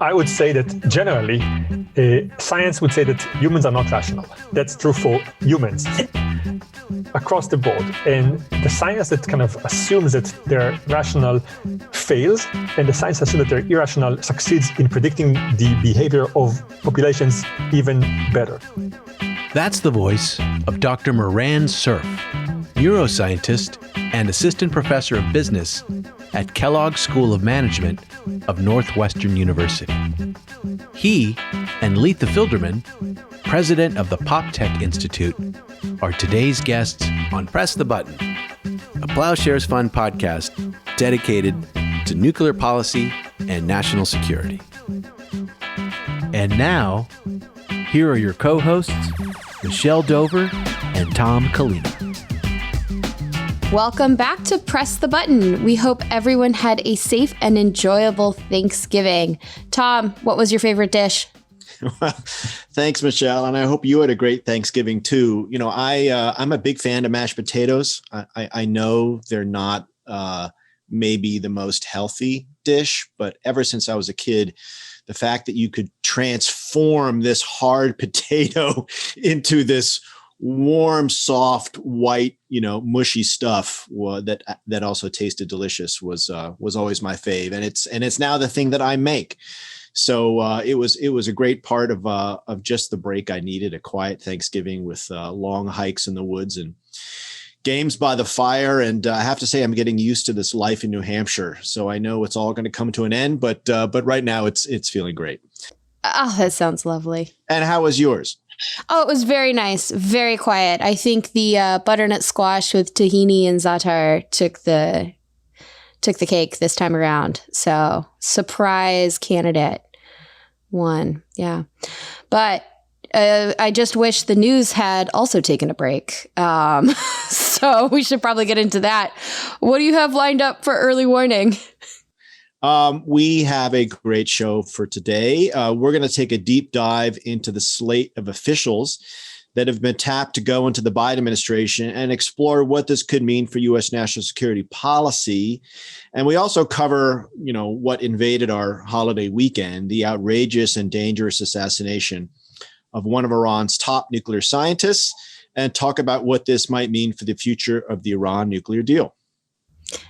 I would say that generally, science would say that humans are not rational. That's true for humans across the board. And the science that kind of assumes that they're rational fails, and the science assumes that they're irrational succeeds in predicting the behavior of populations even better. That's the voice of Dr. Moran Cerf, neuroscientist and assistant professor of business at Kellogg School of Management of Northwestern University. He and Leetha Filderman, president of the PopTech Institute, are today's guests on Press the Button, a Plowshares Fund podcast dedicated to nuclear policy and national security. And now, here are your co-hosts, Michelle Dover and Tom Kalina. Welcome back to Press the Button. We hope everyone had a safe and enjoyable Thanksgiving. Tom, what was your favorite dish? Well, thanks, Michelle. And I hope you had a great Thanksgiving too. You know, I'm a big fan of mashed potatoes. I know they're not maybe the most healthy dish, but ever since I was a kid, the fact that you could transform this hard potato into this warm, soft, white, mushy stuff that also tasted delicious was always my fave, and it's now the thing that I make. So it was a great part of just the break I needed, a quiet Thanksgiving with long hikes in the woods and games by the fire. And I have to say, I'm getting used to this life in New Hampshire, so I know it's all going to come to an end. But right now, it's feeling great. Oh, that sounds lovely. And how was yours? Oh, it was very nice, very quiet. I think the butternut squash with tahini and za'atar took the cake this time around. So surprise candidate won. Yeah. But I just wish the news had also taken a break. So we should probably get into that. What do you have lined up for early warning? We have a great show for today. We're going to take a deep dive into the slate of officials that have been tapped to go into the Biden administration and explore what this could mean for U.S. national security policy. And we also cover, what invaded our holiday weekend, the outrageous and dangerous assassination of one of Iran's top nuclear scientists, and talk about what this might mean for the future of the Iran nuclear deal.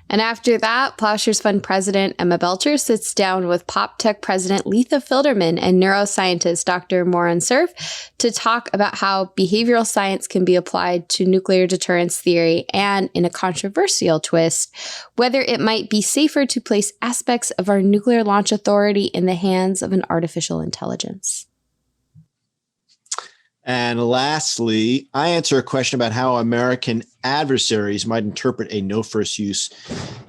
And after that, Plowshares Fund President Emma Belcher sits down with PopTech President Leetha Filderman and neuroscientist Dr. Moran Cerf to talk about how behavioral science can be applied to nuclear deterrence theory and, in a controversial twist, whether it might be safer to place aspects of our nuclear launch authority in the hands of an artificial intelligence. And lastly, I answer a question about how American adversaries might interpret a no first use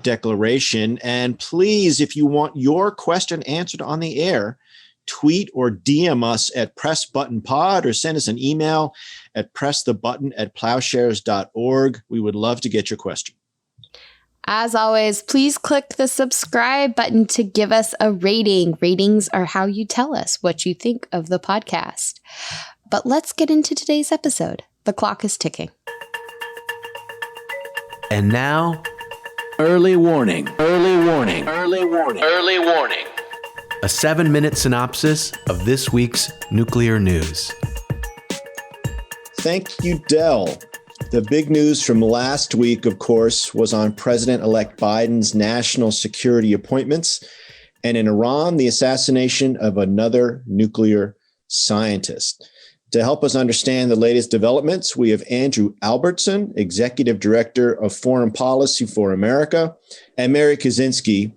declaration. And please, if you want your question answered on the air, tweet or DM us at PressButtonPod or send us an email at pressthebutton@plowshares.org. We would love to get your question. As always, please click the subscribe button to give us a rating. Ratings are how you tell us what you think of the podcast. But let's get into today's episode. The clock is ticking. And now, early warning. A 7-minute synopsis of this week's nuclear news. Thank you, Dell. The big news from last week, of course, was on President-elect Biden's national security appointments, and in Iran, the assassination of another nuclear scientist. To help us understand the latest developments, we have Andrew Albertson, Executive Director of Foreign Policy for America, and Mary Kaszynski,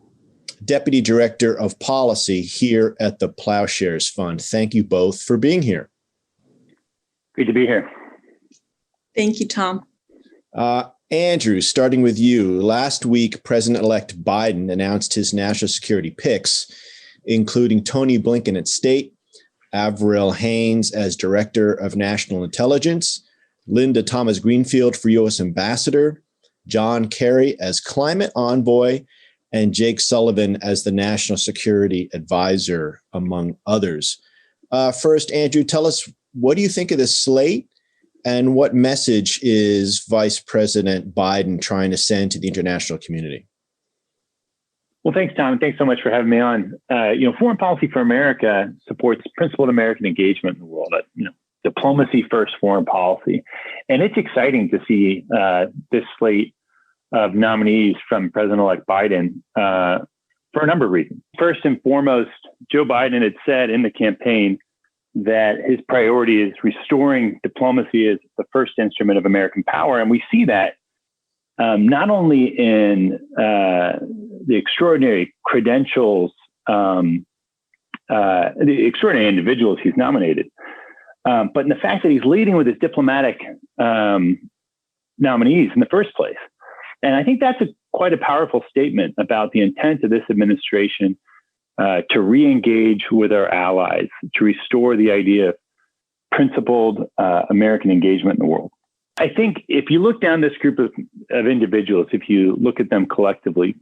Deputy Director of Policy here at the Plowshares Fund. Thank you both for being here. Great to be here. Thank you, Tom. Andrew, starting with you. Last week, President-elect Biden announced his national security picks, including Tony Blinken at State, Avril Haines as Director of National Intelligence, Linda Thomas Greenfield for U.S. Ambassador, John Kerry as Climate Envoy, and Jake Sullivan as the National Security Advisor, among others. First, Andrew, tell us, what do you think of this slate, and what message is Vice President Biden trying to send to the international community? Well, thanks, Tom. Thanks so much for having me on. Foreign policy for America supports principled American engagement in the world. Diplomacy first, foreign policy, and it's exciting to see this slate of nominees from President-elect Biden for a number of reasons. First and foremost, Joe Biden had said in the campaign that his priority is restoring diplomacy as the first instrument of American power, and we see that not only in the extraordinary credentials, the extraordinary individuals he's nominated, but in the fact that he's leading with his diplomatic nominees in the first place. And I think that's quite a powerful statement about the intent of this administration to re-engage with our allies, to restore the idea of principled American engagement in the world. I think if you look down this group of individuals, if you look at them collectively,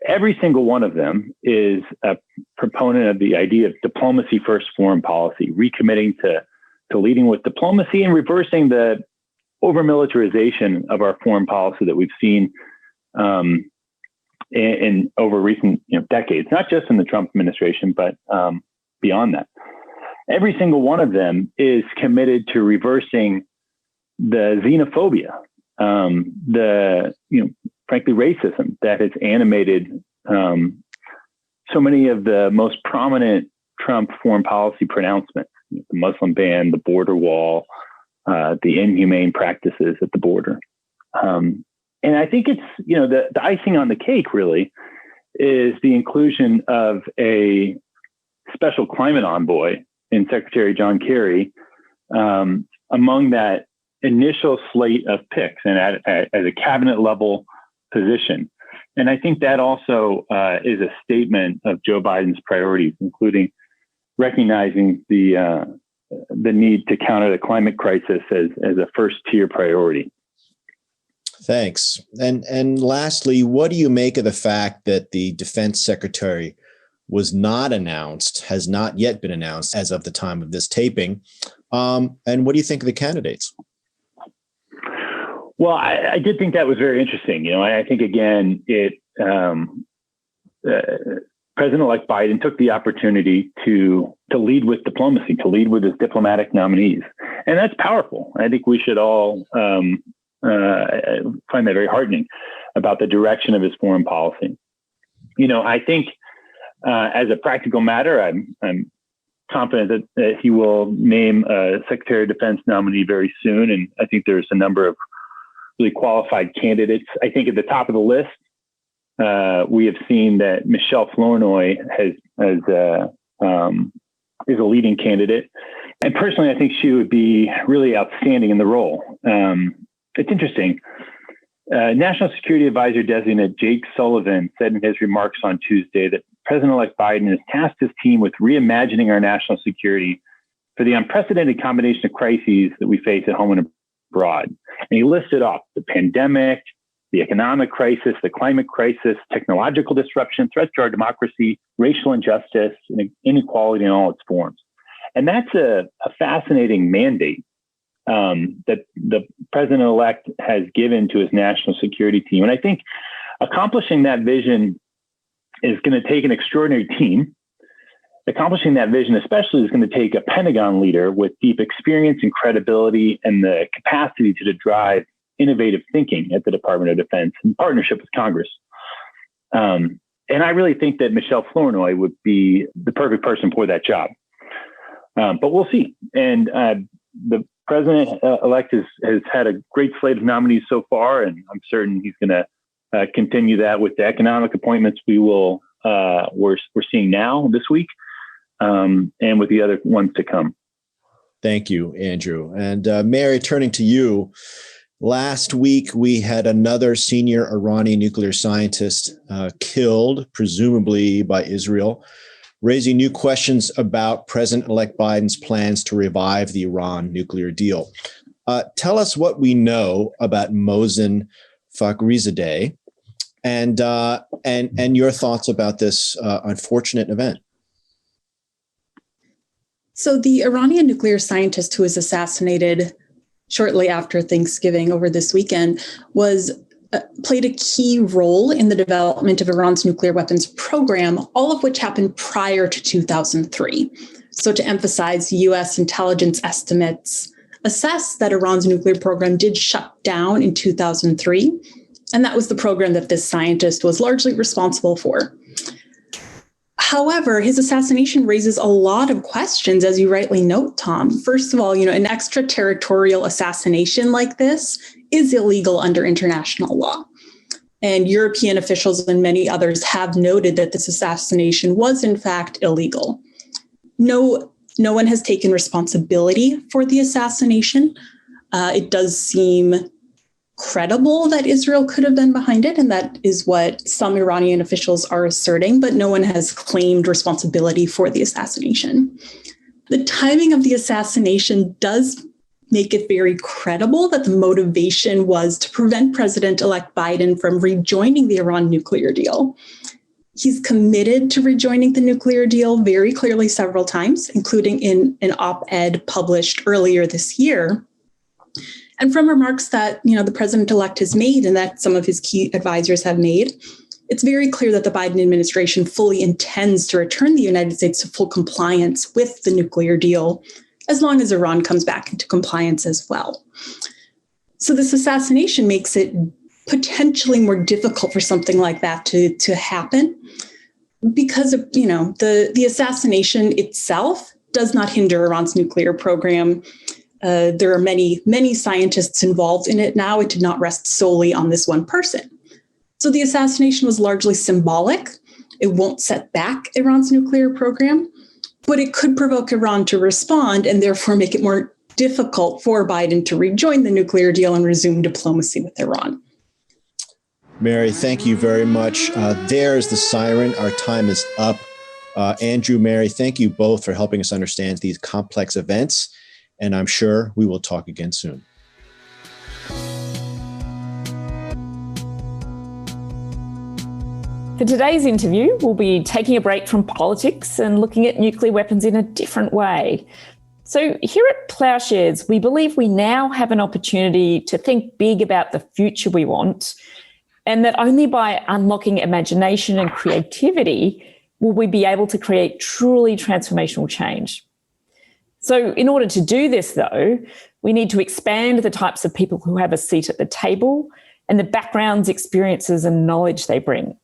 every single one of them is a proponent of the idea of diplomacy first foreign policy, recommitting to leading with diplomacy and reversing the over-militarization of our foreign policy that we've seen in over recent decades, not just in the Trump administration, but beyond that. Every single one of them is committed to reversing the xenophobia, frankly, racism that has animated so many of the most prominent Trump foreign policy pronouncements, the Muslim ban, the border wall, the inhumane practices at the border. And I think it's, the icing on the cake really is the inclusion of a special climate envoy in Secretary John Kerry among that initial slate of picks and at a cabinet level position. And I think that also is a statement of Joe Biden's priorities, including recognizing the need to counter the climate crisis as a first tier priority. Thanks. And lastly, what do you make of the fact that the defense secretary was not announced, has not yet been announced as of the time of this taping? And what do you think of the candidates? Well, I did think that was very interesting. I think, again, President-elect Biden took the opportunity to lead with diplomacy, to lead with his diplomatic nominees. And that's powerful. I think we should all find that very heartening about the direction of his foreign policy. I think as a practical matter, I'm confident that he will name a Secretary of Defense nominee very soon. And I think there's a number of really qualified candidates. I think at the top of the list, we have seen that Michelle Flournoy is a leading candidate. And personally, I think she would be really outstanding in the role. It's interesting. National Security Advisor designate Jake Sullivan said in his remarks on Tuesday that President-elect Biden has tasked his team with reimagining our national security for the unprecedented combination of crises that we face at home and abroad. And he listed off the pandemic, the economic crisis, the climate crisis, technological disruption, threats to our democracy, racial injustice, and inequality in all its forms. And that's a fascinating mandate that the president-elect has given to his national security team. And I think accomplishing that vision is going to take an extraordinary team. Accomplishing that vision especially is going to take a Pentagon leader with deep experience and credibility and the capacity to drive innovative thinking at the Department of Defense in partnership with Congress. And I really think that Michelle Flournoy would be the perfect person for that job. But we'll see. And the president-elect has had a great slate of nominees so far, and I'm certain he's going to continue that with the economic appointments we're seeing now this week, and with the other ones to come. Thank you, Andrew. And Mary, turning to you, last week we had another senior Iranian nuclear scientist killed, presumably by Israel, raising new questions about President-elect Biden's plans to revive the Iran nuclear deal. Tell us what we know about Mohsen Fakhrizadeh and your thoughts about this unfortunate event. So the Iranian nuclear scientist who was assassinated shortly after Thanksgiving over this weekend was played a key role in the development of Iran's nuclear weapons program, all of which happened prior to 2003. So to emphasize, US intelligence estimates assess that Iran's nuclear program did shut down in 2003. And that was the program that this scientist was largely responsible for. However, his assassination raises a lot of questions, as you rightly note, Tom. First of all, an extraterritorial assassination like this is illegal under international law. And European officials and many others have noted that this assassination was in fact illegal. No one has taken responsibility for the assassination. It does seem credible that Israel could have been behind it, and that is what some Iranian officials are asserting, but no one has claimed responsibility for the assassination. The timing of the assassination does make it very credible that the motivation was to prevent President-elect Biden from rejoining the Iran nuclear deal. He's committed to rejoining the nuclear deal very clearly several times, including in an op-ed published earlier this year. And from remarks that, the president-elect has made and that some of his key advisors have made, it's very clear that the Biden administration fully intends to return the United States to full compliance with the nuclear deal, as long as Iran comes back into compliance as well. So this assassination makes it potentially more difficult for something like that to happen, because of, the assassination itself does not hinder Iran's nuclear program. There are many scientists involved in it now. It did not rest solely on this one person. So the assassination was largely symbolic. It won't set back Iran's nuclear program, but it could provoke Iran to respond and therefore make it more difficult for Biden to rejoin the nuclear deal and resume diplomacy with Iran. Mary, thank you very much. There's the siren. Our time is up. Andrew, Mary, thank you both for helping us understand these complex events. And I'm sure we will talk again soon. For today's interview, we'll be taking a break from politics and looking at nuclear weapons in a different way. So here at Ploughshares, we believe we now have an opportunity to think big about the future we want, and that only by unlocking imagination and creativity will we be able to create truly transformational change. So in order to do this, though, we need to expand the types of people who have a seat at the table and the backgrounds, experiences, and knowledge they bring.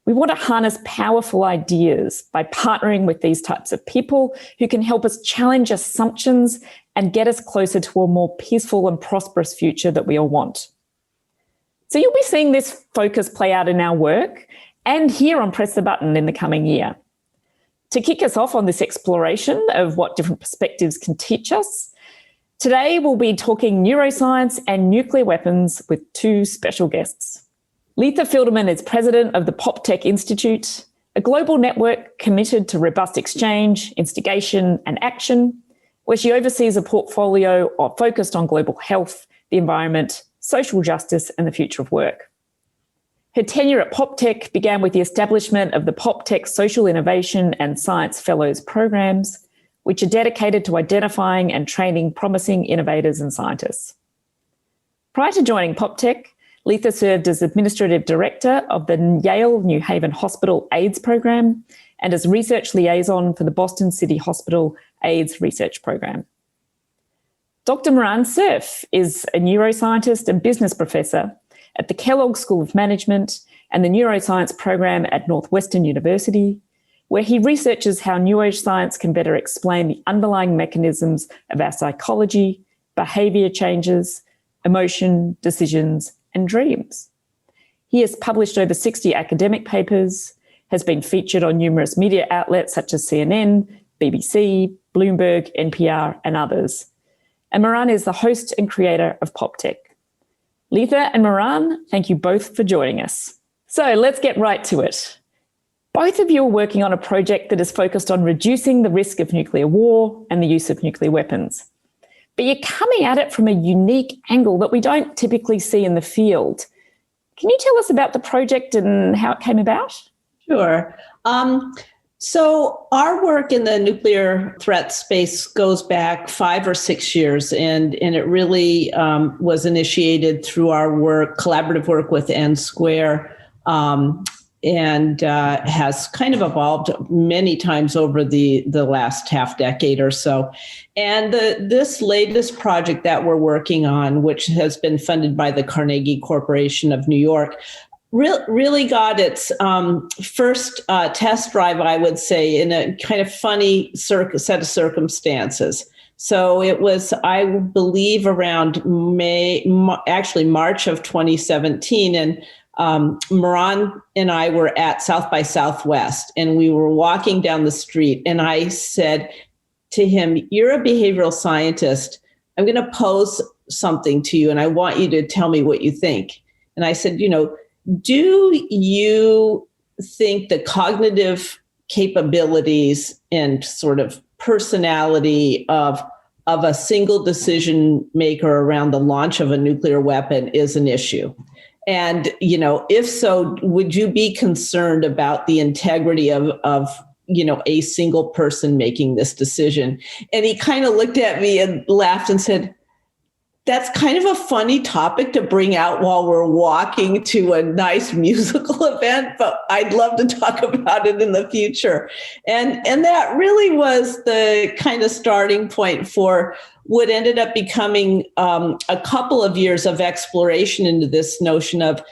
We want to harness powerful ideas by partnering with these types of people who can help us challenge assumptions and get us closer to a more peaceful and prosperous future that we all want. So you'll be seeing this focus play out in our work and here on Press the Button in the coming year. To kick us off on this exploration of what different perspectives can teach us, today we'll be talking neuroscience and nuclear weapons with two special guests. Leetha Filderman is president of the PopTech Institute, a global network committed to robust exchange, instigation, and action, where she oversees a portfolio focused on global health, the environment, social justice, and the future of work. Her tenure at PopTech began with the establishment of the PopTech Social Innovation and Science Fellows programs, which are dedicated to identifying and training promising innovators and scientists. Prior to joining PopTech, Leetha served as Administrative Director of the Yale New Haven Hospital AIDS Program and as Research Liaison for the Boston City Hospital AIDS Research Program. Dr. Moran Cerf is a neuroscientist and business professor at the Kellogg School of Management and the Neuroscience Program at Northwestern University, where he researches how neuroscience can better explain the underlying mechanisms of our psychology, behaviour changes, emotion, decisions, and dreams. He has published over 60 academic papers, has been featured on numerous media outlets such as CNN, BBC, Bloomberg, NPR, and others. And Moran is the host and creator of PopTech. Leetha and Moran, thank you both for joining us. So let's get right to it. Both of you are working on a project that is focused on reducing the risk of nuclear war and the use of nuclear weapons. But you're coming at it from a unique angle that we don't typically see in the field. Can you tell us about the project and how it came about? Sure. So our work in the nuclear threat space goes back 5 or 6 years, and it really was initiated through our work, collaborative work with N Square, and has kind of evolved many times over the last half decade or so. And this latest project that we're working on, which has been funded by the Carnegie Corporation of New York, really got its first test drive, I would say, in a kind of funny set of circumstances. So it was, I believe, around March of 2017, and Moran and I were at South by Southwest, and we were walking down the street, and I said to him, "You're a behavioral scientist. I'm going to pose something to you, and I want you to tell me what you think." And I said, do you think the cognitive capabilities and sort of personality of a single decision maker around the launch of a nuclear weapon is an issue? And, if so, would you be concerned about the integrity of a single person making this decision? And he kind of looked at me and laughed and said, "That's kind of a funny topic to bring out while we're walking to a nice musical event, but I'd love to talk about it in the future." And that really was the kind of starting point for what ended up becoming a couple of years of exploration into this notion of,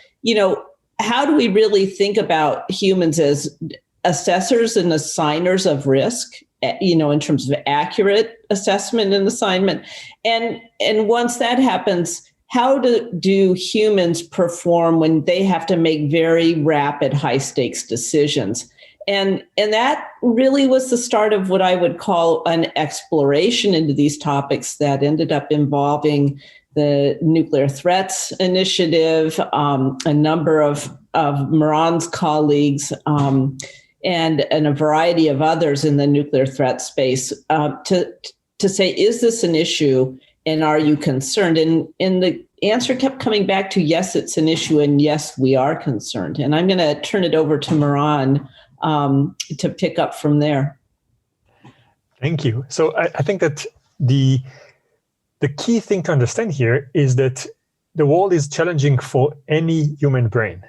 how do we really think about humans as assessors and assigners of risk, in terms of accurate assessment and assignment. And once that happens, how do humans perform when they have to make very rapid, high stakes decisions? And that really was the start of what I would call an exploration into these topics that ended up involving the Nuclear Threats Initiative, a number of Moran's colleagues, and a variety of others in the nuclear threat space to say, is this an issue and are you concerned? And the answer kept coming back to, yes, it's an issue, and yes, we are concerned. And I'm going to turn it over to Moran to pick up from there. Thank you. So I think that the key thing to understand here is that the world is challenging for any human brain.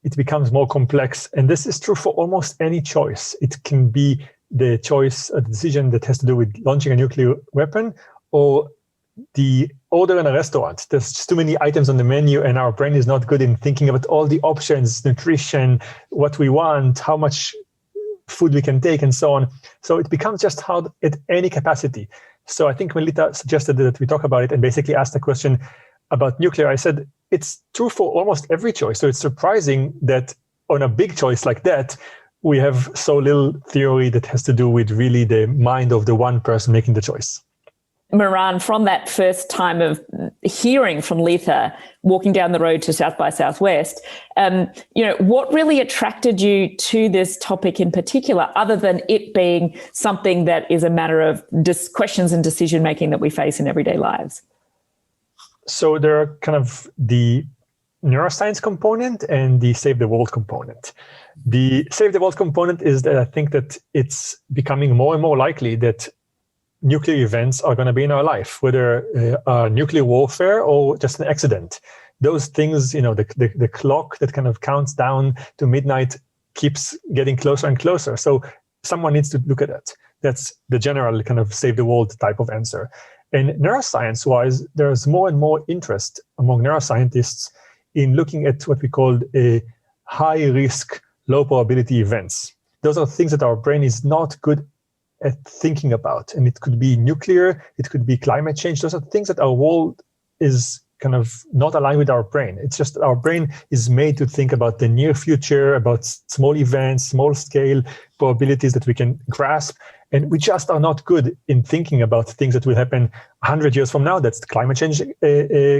It becomes more complex. And this is true for almost any choice. It can be the choice, a decision that has to do with launching a nuclear weapon, or the order in a restaurant. There's just too many items on the menu, and our brain is not good in thinking about all the options, nutrition, what we want, how much food we can take, and so on. So it becomes just hard at any capacity. So I think when Leetha suggested that we talk about it and basically asked a question about nuclear, I said, it's true for almost every choice. So it's surprising that on a big choice like that, we have so little theory that has to do with really the mind of the one person making the choice. Moran, from that first time of hearing from Leetha, walking down the road to South by Southwest, what really attracted you to this topic in particular, other than it being something that is a matter of questions and decision-making that we face in everyday lives? So there are kind of the neuroscience component and the save the world component. The save the world component is that I think that it's becoming more and more likely that nuclear events are going to be in our life, whether nuclear warfare or just an accident. Those things, the clock that kind of counts down to midnight keeps getting closer and closer. So someone needs to look at that. That's the general kind of save the world type of answer. And neuroscience-wise, there's more and more interest among neuroscientists in looking at what we call a high-risk, low-probability events. Those are things that our brain is not good at thinking about. And it could be nuclear, it could be climate change. Those are things that our world is kind of not aligned with our brain. It's just our brain is made to think about the near future, about small events, small scale probabilities that we can grasp. And we just are not good in thinking about things that will happen 100 years from now. That's the climate change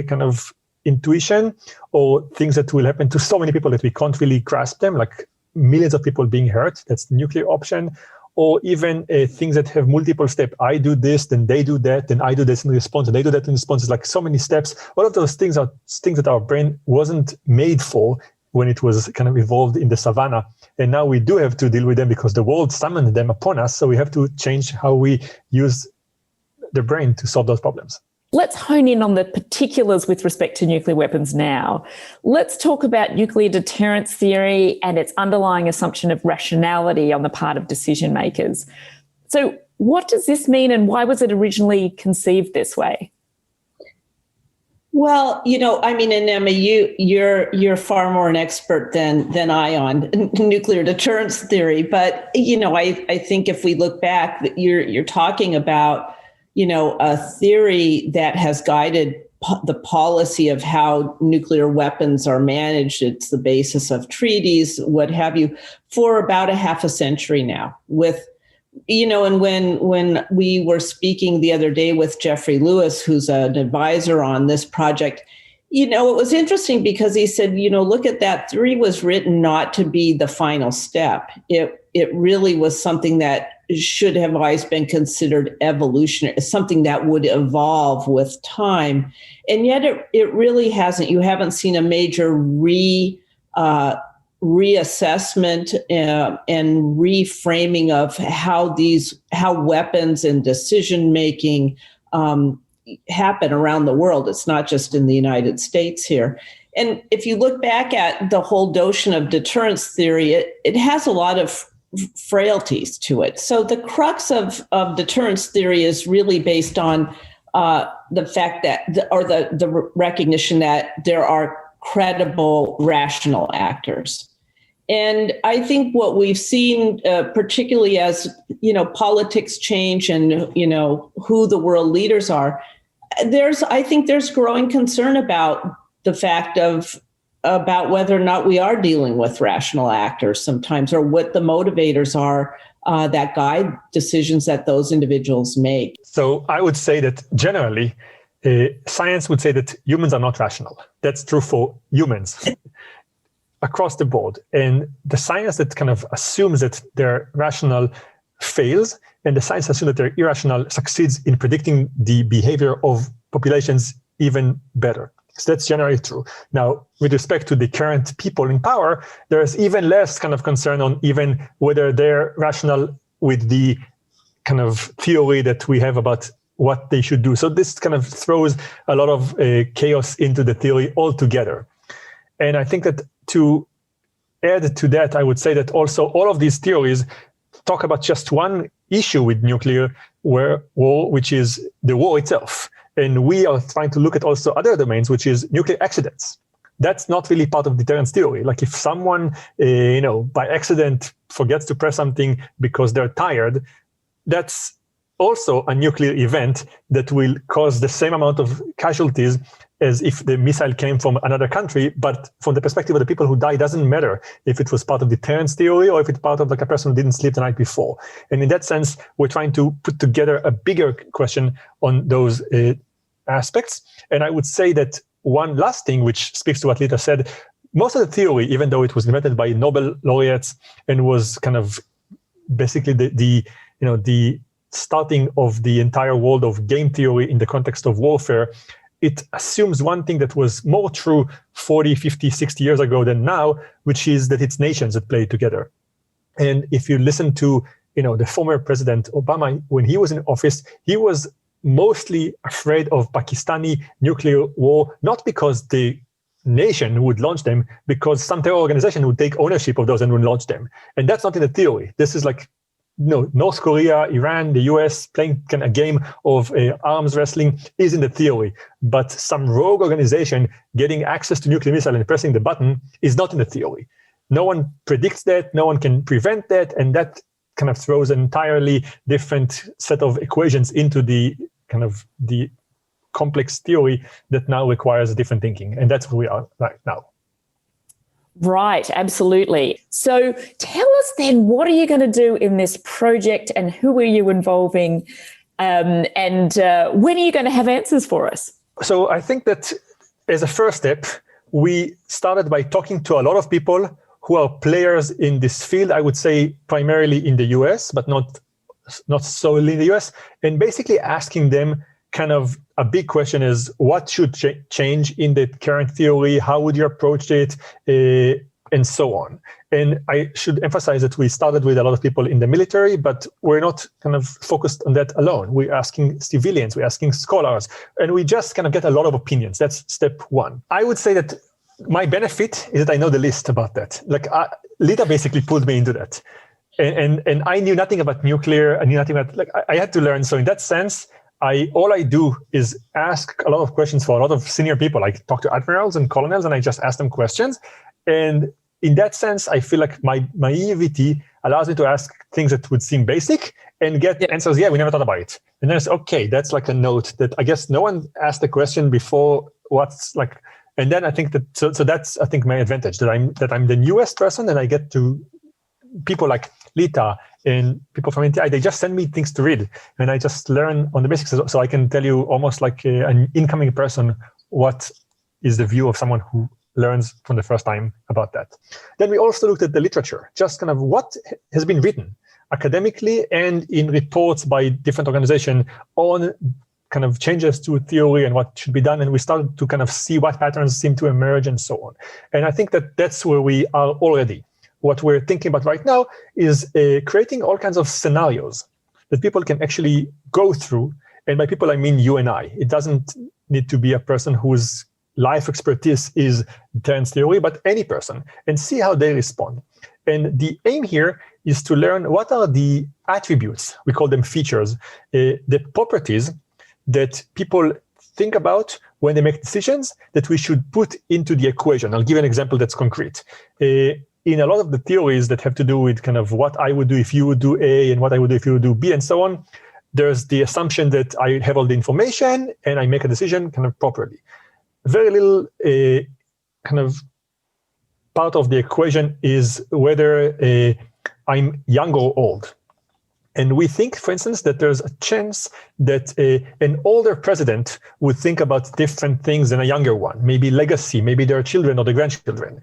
kind of intuition, or things that will happen to so many people that we can't really grasp them, like millions of people being hurt. That's the nuclear option. Or even things that have multiple steps. I do this, then they do that, then I do this in response, and they do that in response. It's like so many steps. All of those things are things that our brain wasn't made for when it was kind of evolved in the savannah. And now we do have to deal with them because the world summoned them upon us. So we have to change how we use the brain to solve those problems. Let's hone in on the particulars with respect to nuclear weapons now. Let's talk about nuclear deterrence theory and its underlying assumption of rationality on the part of decision makers. So what does this mean, and why was it originally conceived this way? Well, and Emma, you're far more an expert than I on nuclear deterrence theory. But I think if we look back, you're talking about a theory that has guided the policy of how nuclear weapons are managed. It's the basis of treaties, what have you, for about a half a century now. And when we were speaking the other day with Jeffrey Lewis, who's an advisor on this project, it was interesting because he said, look at that theory was written not to be the final step. It really was something that should have always been considered evolutionary, something that would evolve with time. And yet it really hasn't. You haven't seen a major reassessment and reframing of how weapons and decision making happen around the world. It's not just in the United States here. And if you look back at the whole notion of deterrence theory, it has a lot of frailties to it. So the crux of deterrence theory is really based on the fact that, the recognition that there are credible, rational actors. And I think what we've seen, particularly as politics change and who the world leaders are, I think there's growing concern about the fact about whether or not we are dealing with rational actors sometimes, or what the motivators are that guide decisions that those individuals make. So I would say that generally, science would say that humans are not rational. That's true for humans across the board. And the science that kind of assumes that they're rational fails, and the science assumes that they're irrational succeeds in predicting the behavior of populations even better. So that's generally true. Now, with respect to the current people in power, there's even less kind of concern on even whether they're rational with the kind of theory that we have about what they should do. So this kind of throws a lot of chaos into the theory altogether. And I think that to add to that, I would say that also all of these theories talk about just one issue with nuclear war, which is the war itself. And we are trying to look at also other domains, which is nuclear accidents. That's not really part of deterrence theory. Like if someone, by accident forgets to press something because they're tired, that's also a nuclear event that will cause the same amount of casualties as if the missile came from another country. But from the perspective of the people who die, it doesn't matter if it was part of deterrence theory or if it's part of like a person who didn't sleep the night before. And in that sense, we're trying to put together a bigger question on those aspects. And I would say that one last thing, which speaks to what Leetha said, most of the theory, even though it was invented by Nobel laureates and was kind of basically the starting of the entire world of game theory in the context of warfare, it assumes one thing that was more true 40, 50, 60 years ago than now, which is that it's nations that play together. And if you listen to, the former President Obama, when he was in office, he was mostly afraid of Pakistani nuclear war, not because the nation would launch them, because some terror organization would take ownership of those and would launch them. And that's not in the theory. This is like North Korea, Iran, the US playing a game of arms wrestling is in the theory, but some rogue organization getting access to nuclear missile and pressing the button is not in the theory. No one predicts that, no one can prevent that, and that kind of throws an entirely different set of equations into the kind of the complex theory that now requires different thinking, and that's where we are right now. Right, absolutely. So tell us then, what are you going to do in this project and who are you involving and when are you going to have answers for us? So I think that as a first step, we started by talking to a lot of people who are players in this field, I would say primarily in the US, but not solely in the US, and basically asking them, kind of a big question is what should change in the current theory? How would you approach it? And so on. And I should emphasize that we started with a lot of people in the military, but we're not kind of focused on that alone. We're asking civilians, we're asking scholars, and we just kind of get a lot of opinions. That's step one. I would say that my benefit is that I know the list about that. Like Leetha basically pulled me into that. And I knew nothing about nuclear. I knew nothing about, like, I had to learn. So in that sense, all I do is ask a lot of questions for a lot of senior people. I talk to admirals and colonels, and I just ask them questions. And in that sense, I feel like my naivety allows me to ask things that would seem basic and get answers. Yeah, we never thought about it. And then it's okay. That's like a note that I guess no one asked the question before. What's like, and then I think that so that's I think my advantage that I'm the newest person, and I get to people like Leetha and people from NTI. They just send me things to read, and I just learn on the basics. So I can tell you almost like an incoming person what is the view of someone who learns from the first time about that. Then we also looked at the literature, just kind of what has been written academically and in reports by different organizations on kind of changes to theory and what should be done. And we started to kind of see what patterns seem to emerge and so on. And I think that that's where we are already. What we're thinking about right now is creating all kinds of scenarios that people can actually go through. And by people, I mean you and I. It doesn't need to be a person who's life expertise is deterrence theory, but any person, and see how they respond. And the aim here is to learn what are the attributes, we call them features, the properties that people think about when they make decisions that we should put into the equation. I'll give an example that's concrete. In a lot of the theories that have to do with kind of what I would do if you would do A and what I would do if you would do B and so on, there's the assumption that I have all the information and I make a decision kind of properly. Very little kind of part of the equation is whether I'm young or old. And we think, for instance, that there's a chance that an older president would think about different things than a younger one, maybe legacy, maybe their children or their grandchildren.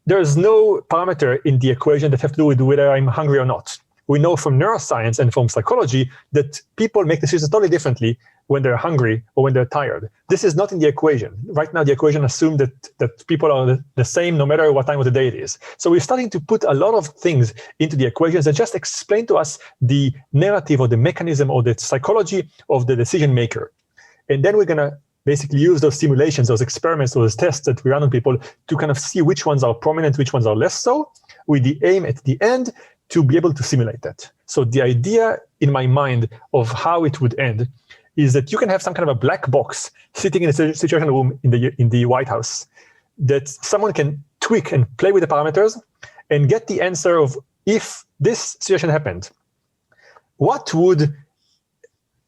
There's no parameter in the equation that have to do with whether I'm hungry or not. We know from neuroscience and from psychology that people make decisions totally differently when they're hungry or when they're tired. This is not in the equation. Right now, the equation assumes that people are the same no matter what time of the day it is. So we're starting to put a lot of things into the equations that just explain to us the narrative or the mechanism or the psychology of the decision maker. And then we're going to basically use those simulations, those experiments, those tests that we run on people to kind of see which ones are prominent, which ones are less so, with the aim at the end to be able to simulate that. So the idea in my mind of how it would end is that you can have some kind of a black box sitting in a situation room in the White House that someone can tweak and play with the parameters and get the answer of if this situation happened, what would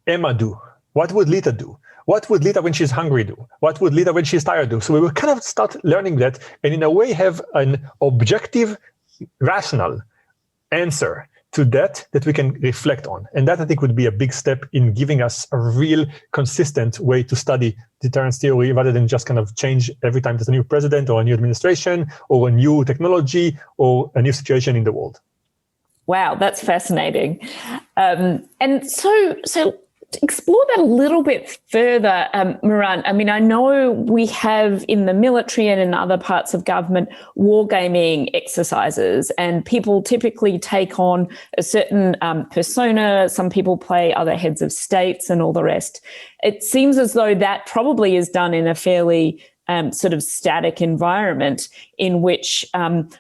Emma do? What would Leetha do? What would Leetha when she's hungry do? What would Leetha when she's tired do? So we will kind of start learning that and in a way have an objective, rational answer to that we can reflect on. And that I think would be a big step in giving us a real consistent way to study deterrence theory rather than just kind of change every time there's a new president or a new administration or a new technology or a new situation in the world. Wow, that's fascinating. And so to explore that a little bit further, Moran, I mean, I know we have in the military and in other parts of government wargaming exercises, and people typically take on a certain persona. Some people play other heads of states and all the rest. It seems as though that probably is done in a fairly sort of static environment in which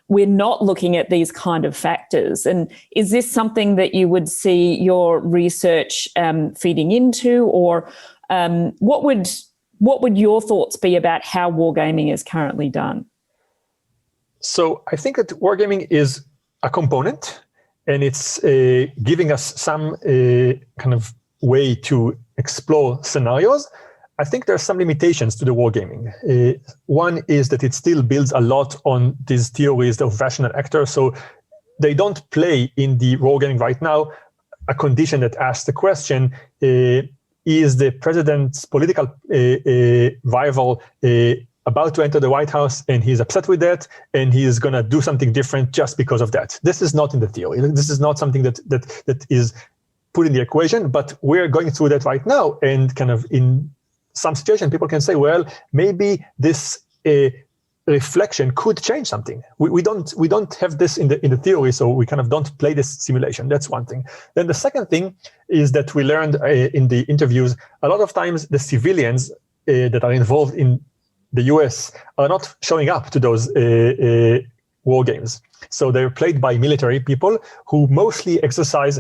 we're not looking at these kind of factors. And is this something that you would see your research feeding into, or what would your thoughts be about how wargaming is currently done? So I think that wargaming is a component, and it's giving us some kind of way to explore scenarios. I think there are some limitations to the wargaming. One is that it still builds a lot on these theories of rational actors. So they don't play in the wargaming right now a condition that asks the question, is the president's political rival about to enter the White House and he's upset with that and he's going to do something different just because of that? This is not in the theory. This is not something that is put in the equation, but we're going through that right now. And kind of in some situation, people can say, well, maybe this reflection could change something. We don't have this in the theory, so we kind of don't play this simulation. That's one thing. Then the second thing is that we learned in the interviews, a lot of times the civilians that are involved in the US are not showing up to those war games. So they're played by military people who mostly exercise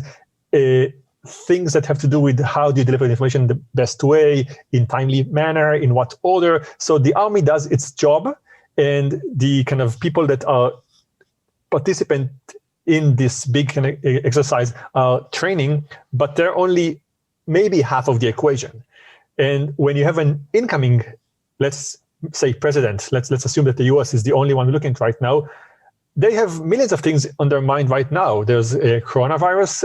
things that have to do with how do you deliver information the best way, in timely manner, in what order. So the army does its job, and the kind of people that are participant in this big kind of exercise are training, but they're only maybe half of the equation. And when you have an incoming, let's say president, let's assume that the US is the only one looking at right now, they have millions of things on their mind right now. There's a coronavirus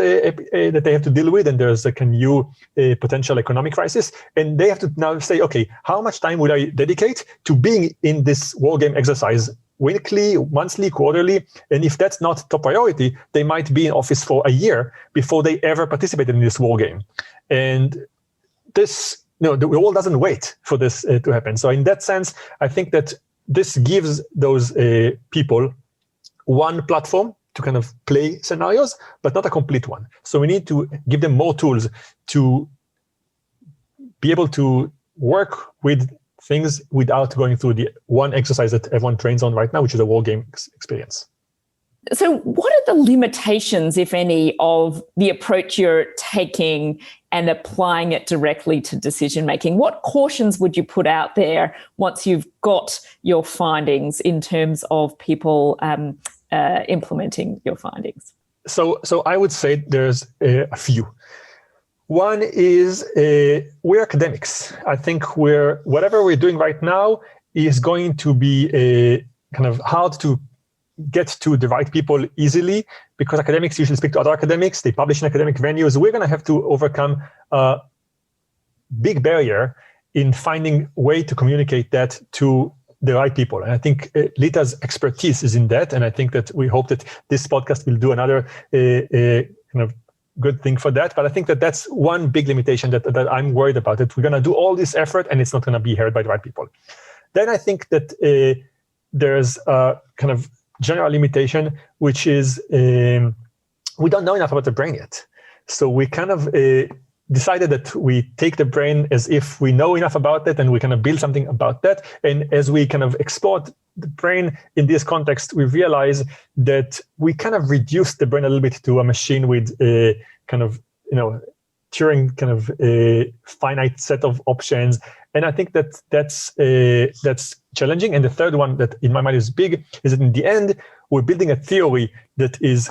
that they have to deal with, and there's a new potential economic crisis. And they have to now say, okay, how much time would I dedicate to being in this war game exercise, weekly, monthly, quarterly? And if that's not top priority, they might be in office for a year before they ever participated in this war game. And this, the world doesn't wait for this to happen. So in that sense, I think that this gives those people one platform to kind of play scenarios, but not a complete one. So we need to give them more tools to be able to work with things without going through the one exercise that everyone trains on right now, which is a war game experience. So what are the limitations, if any, of the approach you're taking and applying it directly to decision making? What cautions would you put out there once you've got your findings in terms of people implementing your findings? So I would say there's a few. One is we're academics. I think whatever we're doing right now is going to be kind of hard to get to the right people easily, because academics usually speak to other academics. They publish in academic venues. We're going to have to overcome a big barrier in finding a way to communicate that to the right people. And I think Leetha's expertise is in that. And I think that we hope that this podcast will do another kind of good thing for that. But I think that that's one big limitation that I'm worried about, that we're going to do all this effort and it's not going to be heard by the right people. Then I think that there's a kind of general limitation, which is we don't know enough about the brain yet. So we kind of decided that we take the brain as if we know enough about it, and we kind of build something about that. And as we kind of explore the brain in this context, we realize that we kind of reduce the brain a little bit to a machine with a kind of, Turing kind of a finite set of options. And I think that that's challenging. And the third one that in my mind is big is that in the end, we're building a theory that is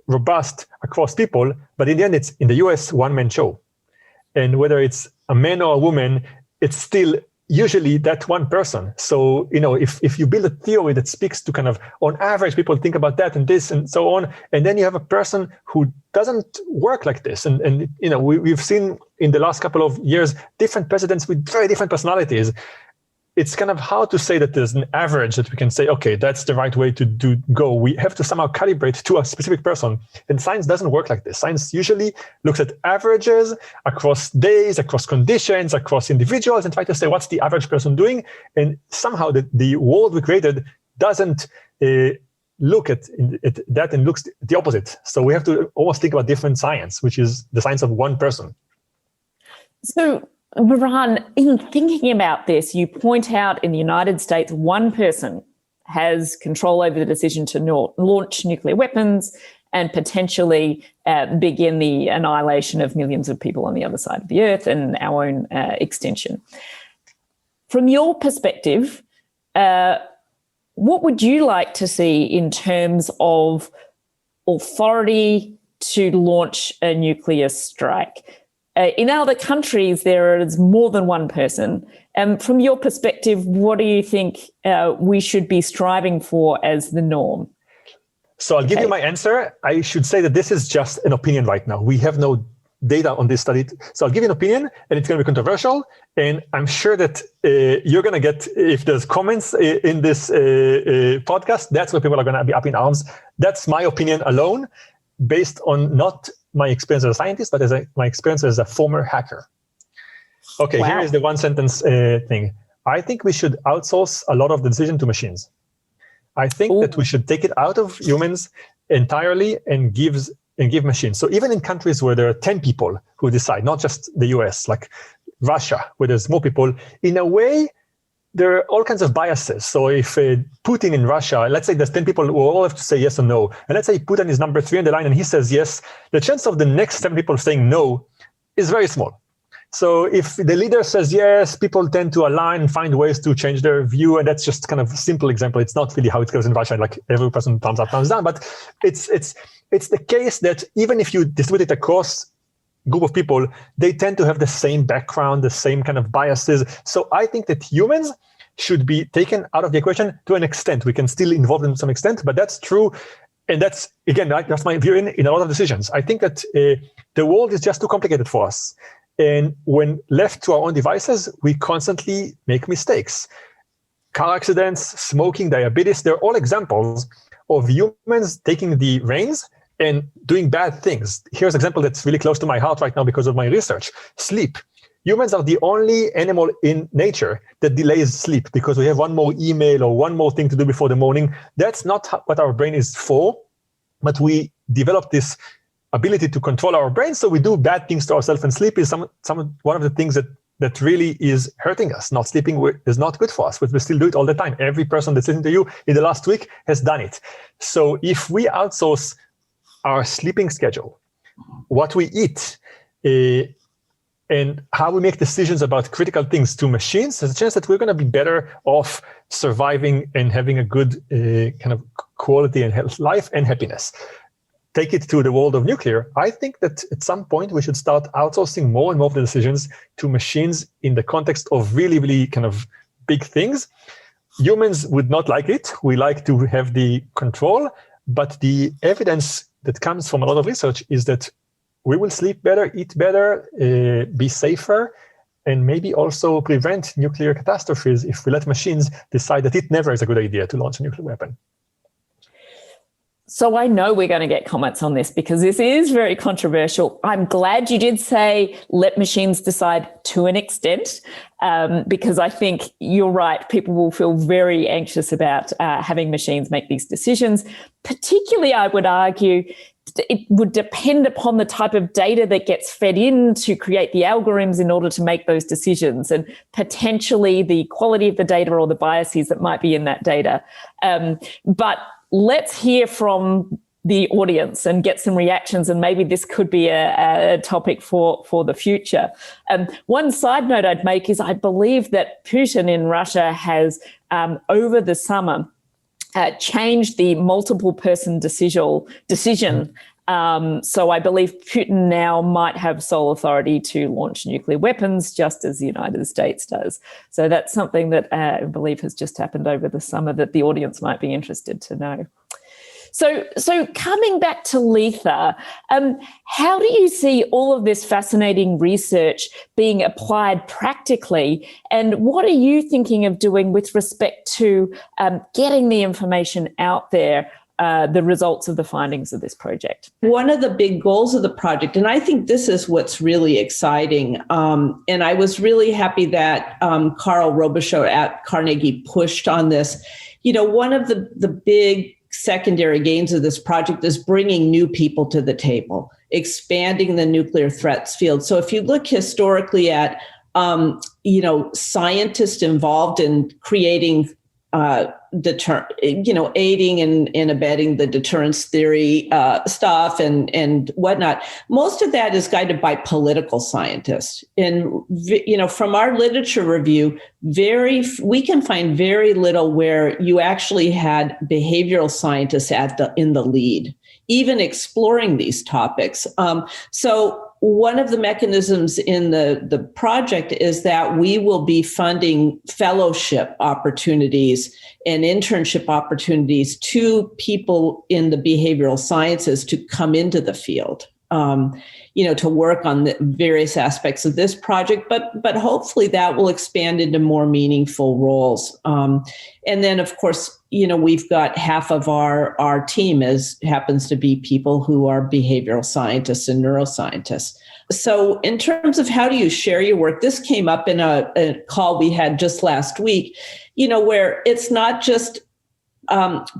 robust across people, but in the end, it's in the US one-man show. And whether it's a man or a woman, it's still usually that one person. So, if you build a theory that speaks to kind of, on average, people think about that and this and so on, and then you have a person who doesn't work like this. And we've seen in the last couple of years, different presidents with very different personalities. It's kind of hard to say that there's an average that we can say, okay, that's the right way to go. We have to somehow calibrate to a specific person. And science doesn't work like this. Science usually looks at averages across days, across conditions, across individuals, and try to say, what's the average person doing? And somehow the world we created doesn't look at that, and looks the opposite. So we have to almost think about different science, which is the science of one person. So, Moran, in thinking about this, you point out in the United States, one person has control over the decision to launch nuclear weapons and potentially begin the annihilation of millions of people on the other side of the earth and our own extinction. From your perspective, what would you like to see in terms of authority to launch a nuclear strike? In other countries, there is more than one person. From your perspective, what do you think we should be striving for as the norm? So I'll give you my answer. I should say that this is just an opinion right now. We have no data on this study. So I'll give you an opinion, and it's going to be controversial. And I'm sure that you're going to get, if there's comments in this podcast, that's where people are going to be up in arms. That's my opinion alone, based on not my experience as a scientist, but my experience as a former hacker. Okay, Here is the one sentence thing. I think we should outsource a lot of the decision to machines. I think that we should take it out of humans entirely and give machines. So even in countries where there are 10 people who decide, not just the US, like Russia, where there's more people, in a way, there are all kinds of biases. So if Putin in Russia, let's say there's 10 people who all have to say yes or no, and let's say Putin is number 3 on the line and he says yes, the chance of the next 7 people saying no is very small. So if the leader says yes, people tend to align and find ways to change their view. And that's just kind of a simple example. It's not really how it goes in Russia, like every person thumbs up, thumbs down. But it's the case that even if you distribute it across group of people, they tend to have the same background, the same kind of biases. So I think that humans should be taken out of the equation to an extent. We can still involve them to some extent, but that's true. And that's, again, that's my view in a lot of decisions. I think that the world is just too complicated for us. And when left to our own devices, we constantly make mistakes. Car accidents, smoking, diabetes, they're all examples of humans taking the reins and doing bad things. Here's an example that's really close to my heart right now because of my research. Sleep. Humans are the only animal in nature that delays sleep because we have one more email or one more thing to do before the morning. That's not what our brain is for, but we developed this ability to control our brain, so we do bad things to ourselves, and sleep is one of the things that really is hurting us. Not sleeping is not good for us, but we still do it all the time. Every person that's listening to you in the last week has done it. So if we outsource our sleeping schedule, what we eat, and how we make decisions about critical things to machines, there's a chance that we're going to be better off surviving and having a good kind of quality and health life and happiness. Take it to the world of nuclear. I think that at some point we should start outsourcing more and more of the decisions to machines in the context of really, really kind of big things. Humans would not like it. We like to have the control, but the evidence that comes from a lot of research is that we will sleep better, eat better, be safer, and maybe also prevent nuclear catastrophes if we let machines decide that it never is a good idea to launch a nuclear weapon. So I know we're going to get comments on this because this is very controversial. I'm glad you did say let machines decide to an extent, because I think you're right. People will feel very anxious about having machines make these decisions. Particularly, I would argue, it would depend upon the type of data that gets fed in to create the algorithms in order to make those decisions, and potentially the quality of the data or the biases that might be in that data. But let's hear from the audience and get some reactions, and maybe this could be a topic for the future. One side note I'd make is I believe that Putin in Russia has, over the summer, changed the multiple person decision. So I believe Putin now might have sole authority to launch nuclear weapons, just as the United States does. So that's something that I believe has just happened over the summer that the audience might be interested to know. So coming back to Leetha, how do you see all of this fascinating research being applied practically? And what are you thinking of doing with respect to getting the information out there, the results of the findings of this project? One of the big goals of the project, and I think this is what's really exciting, and I was really happy that Carl Robichaud at Carnegie pushed on this. You know, one of the big secondary gains of this project is bringing new people to the table, expanding the nuclear threats field. So if you look historically at, scientists involved in creating aiding and abetting the deterrence theory stuff and whatnot. Most of that is guided by political scientists. And, from our literature review, we can find very little where you actually had behavioral scientists in the lead, even exploring these topics. So one of the mechanisms in the project is that we will be funding fellowship opportunities and internship opportunities to people in the behavioral sciences to come into the field. to work on the various aspects of this project, but hopefully that will expand into more meaningful roles. And then, of course, we've got half of our team happens to be people who are behavioral scientists and neuroscientists. So in terms of how do you share your work, this came up in a call we had just last week, where it's not just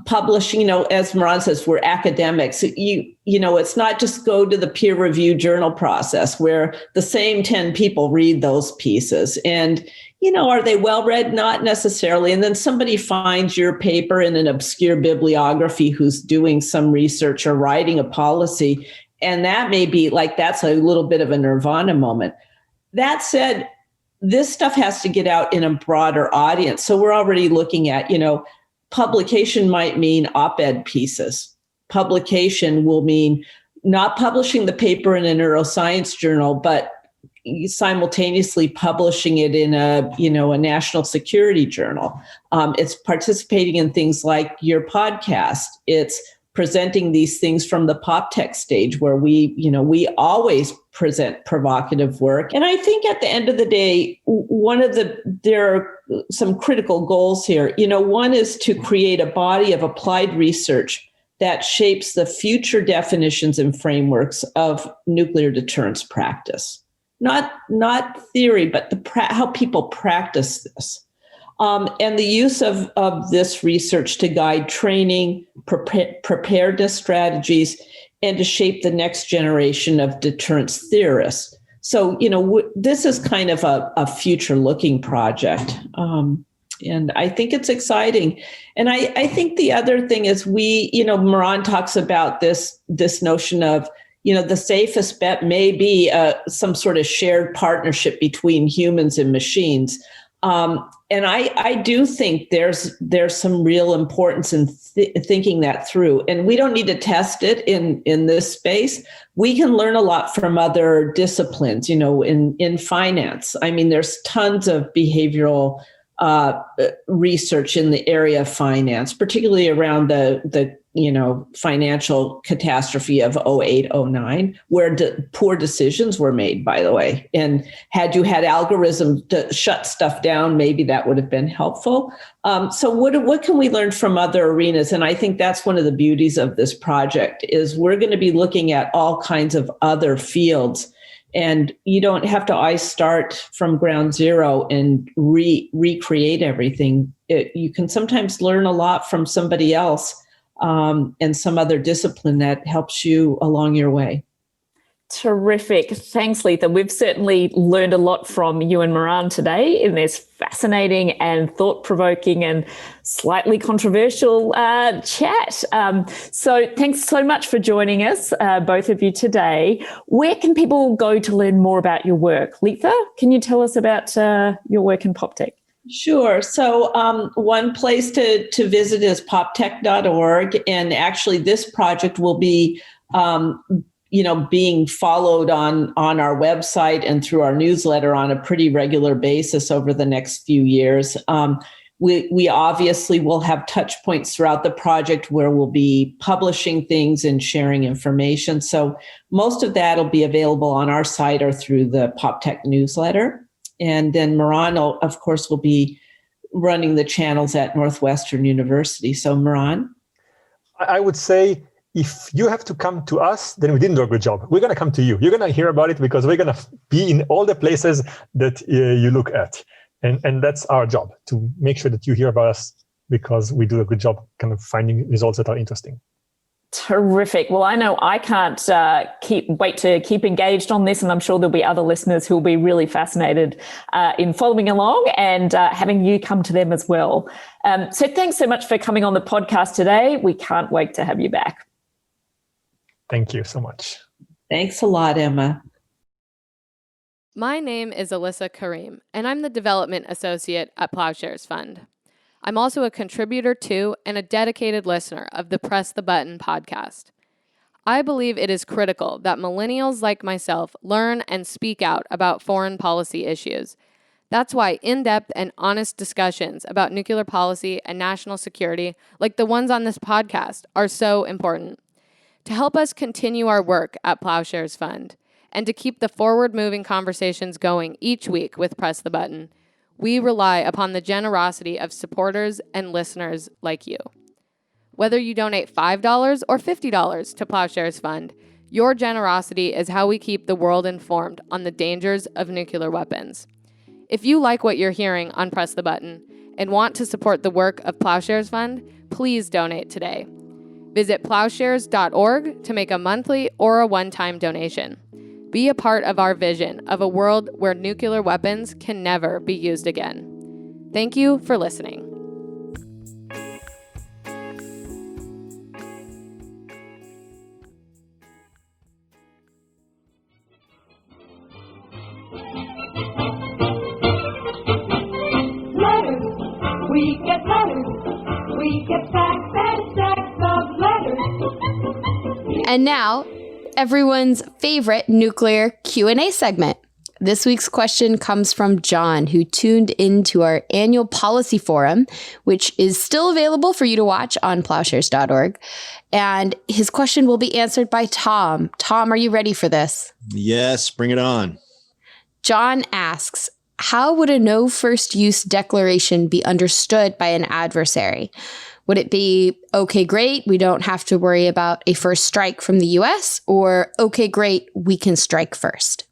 publishing, as Moran says, we're academics. It's not just go to the peer review journal process where the same 10 people read those pieces. And, are they well read? Not necessarily. And then somebody finds your paper in an obscure bibliography who's doing some research or writing a policy. And that may be that's a little bit of a nirvana moment. That said, this stuff has to get out in a broader audience. So we're already looking at, publication might mean op-ed pieces. Publication will mean not publishing the paper in a neuroscience journal, but simultaneously publishing it in a national security journal. It's participating in things like your podcast. It's presenting these things from the PopTech stage where we always present provocative work. And I think at the end of the day, there are some critical goals here. One is to create a body of applied research that shapes the future definitions and frameworks of nuclear deterrence practice. Not theory, but how people practice this. And the use of this research to guide training, preparedness strategies, and to shape the next generation of deterrence theorists. So, this is kind of a future-looking project. And I think it's exciting. And I think the other thing is Moran talks about this notion of, the safest bet may be some sort of shared partnership between humans and machines. And I do think there's some real importance in thinking that through. And we don't need to test it in this space. We can learn a lot from other disciplines, in finance. I mean, there's tons of behavioral research in the area of finance, particularly around the financial catastrophe of 08, 09, where poor decisions were made, by the way. And had you had algorithms to shut stuff down, maybe that would have been helpful. So what can we learn from other arenas? And I think that's one of the beauties of this project is we're going to be looking at all kinds of other fields. And you don't have to always start from ground zero and recreate everything. You can sometimes learn a lot from somebody else and some other discipline that helps you along your way. Terrific. Thanks, Leetha. We've certainly learned a lot from you and Moran today in this fascinating and thought-provoking and slightly controversial chat. So thanks so much for joining us, both of you today. Where can people go to learn more about your work? Leetha, can you tell us about your work in PopTech? Sure. So one place to visit is poptech.org. And actually this project will be being followed on our website and through our newsletter on a pretty regular basis over the next few years. We obviously will have touch points throughout the project where we'll be publishing things and sharing information. So most of that will be available on our site or through the PopTech newsletter. And then Moran, of course, will be running the channels at Northwestern University. So Moran? I would say, if you have to come to us, then we didn't do a good job. We're going to come to you. You're going to hear about it because we're going to be in all the places that you look at. And that's our job, to make sure that you hear about us because we do a good job kind of finding results that are interesting. Terrific. Well, I know I can't wait to keep engaged on this, and I'm sure there'll be other listeners who will be really fascinated in following along and having you come to them as well. So thanks so much for coming on the podcast today. We can't wait to have you back. Thank you so much. Thanks a lot, Emma. My name is Alyssa Kareem, and I'm the Development Associate at Plowshares Fund. I'm also a contributor to and a dedicated listener of the Press the Button podcast. I believe it is critical that millennials like myself learn and speak out about foreign policy issues. That's why in-depth and honest discussions about nuclear policy and national security, like the ones on this podcast, are so important. To help us continue our work at Plowshares Fund and to keep the forward-moving conversations going each week with Press the Button, we rely upon the generosity of supporters and listeners like you. Whether you donate $5 or $50 to Plowshares Fund, your generosity is how we keep the world informed on the dangers of nuclear weapons. If you like what you're hearing on Press the Button and want to support the work of Plowshares Fund, please donate today. Visit plowshares.org to make a monthly or a one-time donation. Be a part of our vision of a world where nuclear weapons can never be used again. Thank you for listening. We get letters. We get stacks and stacks of letters. And now, everyone's favorite nuclear Q&A segment. This week's question comes from John, who tuned into our annual policy forum, which is still available for you to watch on plowshares.org. And his question will be answered by Tom. Tom, are you ready for this? Yes, bring it on. John asks, how would a no first use declaration be understood by an adversary? Would it be, okay, great, we don't have to worry about a first strike from the US, or okay, great, we can strike first?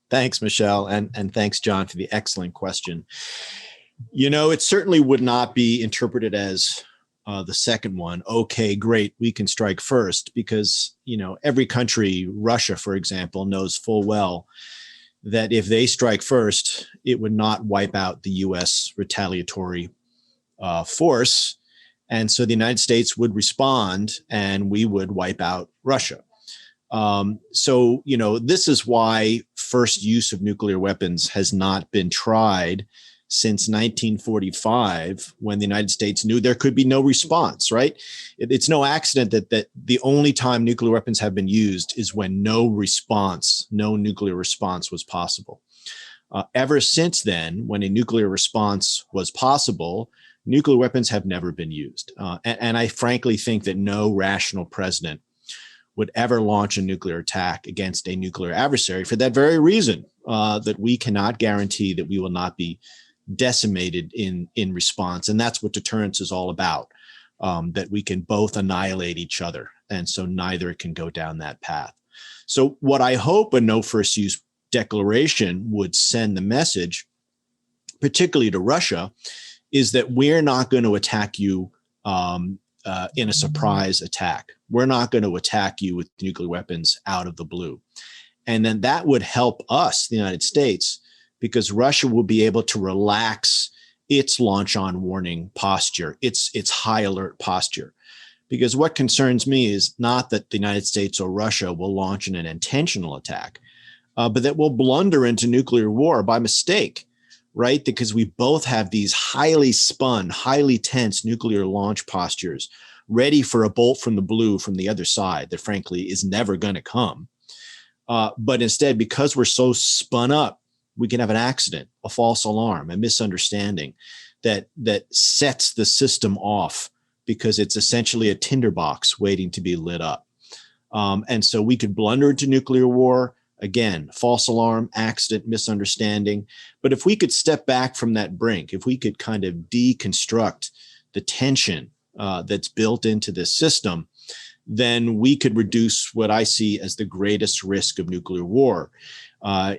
Thanks, Michelle, and thanks, John, for the excellent question. You know, it certainly would not be interpreted as the second one, okay, great, we can strike first, because, you know, every country, Russia, for example, knows full well that if they strike first, it would not wipe out the U.S. retaliatory force. And so the United States would respond and we would wipe out Russia. So, you know, this is why first use of nuclear weapons has not been tried since 1945, when the United States knew there could be no response, right? It's no accident that the only time nuclear weapons have been used is when no nuclear response was possible. Ever since then, when a nuclear response was possible, nuclear weapons have never been used. And I frankly think that no rational president would ever launch a nuclear attack against a nuclear adversary for that very reason, that we cannot guarantee that we will not be decimated in response. And that's what deterrence is all about, that we can both annihilate each other. And so neither can go down that path. So what I hope a no first use declaration would send the message, particularly to Russia, is that we're not going to attack you in a surprise attack. We're not going to attack you with nuclear weapons out of the blue. And then that would help us, the United States, because Russia will be able to relax its launch on warning posture, its high alert posture. Because what concerns me is not that the United States or Russia will launch an intentional attack, but that we'll blunder into nuclear war by mistake, right? Because we both have these highly spun, highly tense nuclear launch postures ready for a bolt from the blue from the other side that frankly is never going to come. But instead, because we're so spun up, we can have an accident, a false alarm, a misunderstanding that sets the system off because it's essentially a tinderbox waiting to be lit up. And so we could blunder into nuclear war. Again, false alarm, accident, misunderstanding. But if we could step back from that brink, if we could kind of deconstruct the tension that's built into this system, then we could reduce what I see as the greatest risk of nuclear war,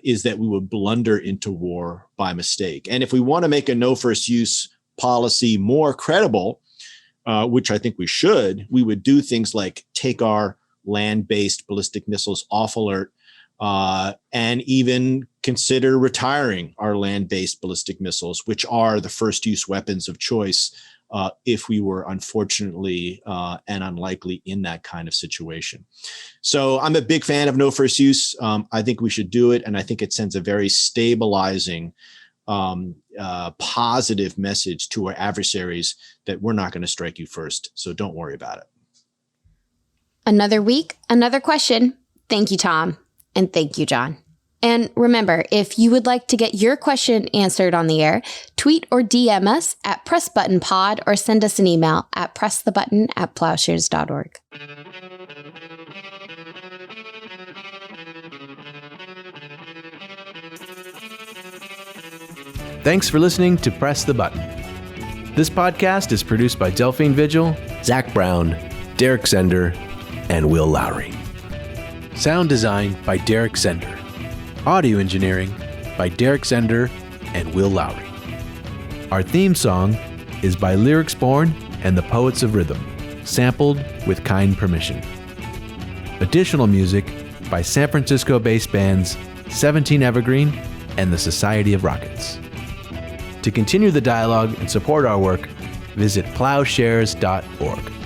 is that we would blunder into war by mistake. And if we want to make a no first use policy more credible, which I think we should, we would do things like take our land-based ballistic missiles off alert, and even consider retiring our land-based ballistic missiles, which are the first use weapons of choice if we were unfortunately and unlikely in that kind of situation. So I'm a big fan of no first use. I think we should do it. And I think it sends a very stabilizing, positive message to our adversaries that we're not going to strike you first. So don't worry about it. Another week, another question. Thank you, Tom. And thank you, John. And remember, if you would like to get your question answered on the air, tweet or DM us at PressButtonPod or send us an email at pressthebutton@plowshares.org. Thanks for listening to Press the Button. This podcast is produced by Delphine Vigil, Zach Brown, Derek Zender, and Will Lowry. Sound design by Derek Zender. Audio engineering by Derek Zender and Will Lowry. Our theme song is by Lyrics Born and the Poets of Rhythm, sampled with kind permission. Additional music by San Francisco-based bands 17 Evergreen and the Society of Rockets. To continue the dialogue and support our work, visit plowshares.org.